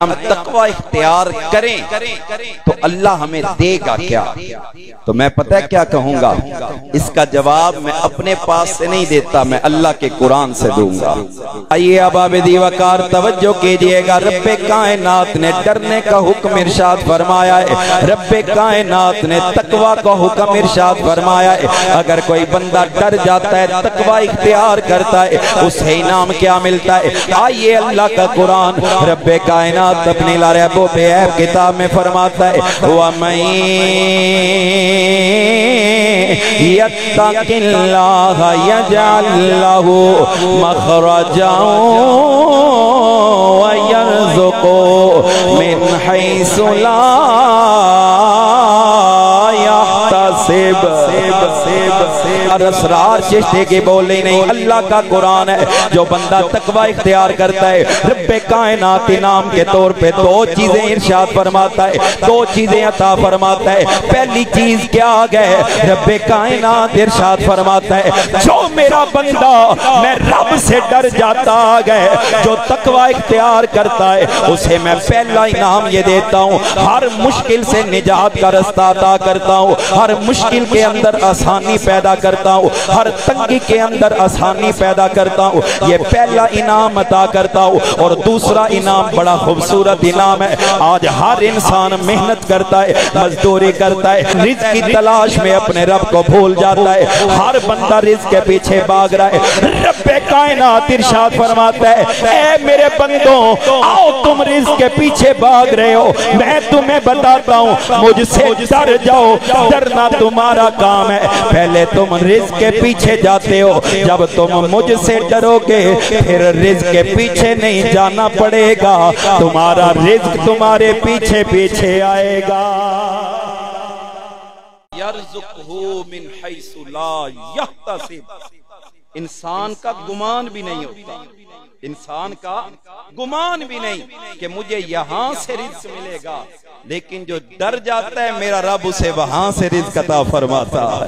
हम तकवा इख्तियार करें तो अल्लाह हमें देगा क्या। तो मैं पता है क्या कहूंगा, इसका जवाब मैं अपने पास से नहीं देता, मैं अल्लाह के कुरान से दूंगा। आइए अब आबिदी वकार तवज्जो कीजिएगा। रब्बे कायनात ने डरने का हुक्म इरशाद फरमाया है, रब्बे कायनात ने तकवा का हुक्म इरशाद फरमाया है। अगर कोई बंदा डर जाता है, तकवा इख्तियार करता है, उसे इनाम क्या मिलता है। आइए अल्लाह का कुरान रब्बे कायनात अपनी लारबो पे किताब में फरमाता है, यत्तकिल्लाह यजअल लहू मखरजा व यरज़ुकु मिन हैसु ला यहतसिब। असरार चिश्ती की बोली नहीं, अल्लाह का कुरान है। जो बंदा तकवा इख्तियार करता है, रब्बे कायनात इनाम के तौर पे दो चीजें इरशाद फरमाता है, दो चीजें अता फरमाता है। पहली चीज क्या है, रब्बे कायनात इरशाद फरमाता है, जो मेरा बंदा मैं रब से डर जाता है, जो तकवा इख्तियार करता है, उसे मैं पहला इनाम ये देता हूँ, हर मुश्किल से निजात का रास्ता अता करता हूँ, हर मुश्किल के अंदर आसानी पैदा करता हूँ, हर तंगी के अंदर आसानी पैदा करता हूँ। ये पहला इनाम अता करता हूँ। और दूसरा इनाम बड़ा खूबसूरत इनाम है। आज हर इंसान मेहनत करता है, मजदूरी करता है, रिज़्क़ की तलाश में अपने रब को भूल जाता है। हर बंदा रिज़्क़ के पीछे भाग रहा है। रब्बे कायनात इरशाद फरमाता है, ऐ मेरे बंदों, आओ तुम रिज़्क़ के पीछे भाग रहे हो, मैं तुम्हें बताता हूँ, मुझसे डर जाओ। डरना तुम्हारा काम है। पहले तुम रिज़्क़ के पीछे जाते हो, जब तुम मुझसे डरोगे फिर रिज़्क़ के पीछे नहीं जाना पड़ेगा, तुम्हारा रिज़्क़ तुम्हारे पीछे पीछे आएगा। यर्ज़ुक़हु मिन हैसु ला यहतसिब। इंसान का गुमान भी नहीं होता, इंसान का गुमान भी नहीं कि मुझे यहां से रिज़्क़ मिलेगा, लेकिन जो डर जाता है मेरा रब उसे वहां से रिज़्क़ अता फरमाता है।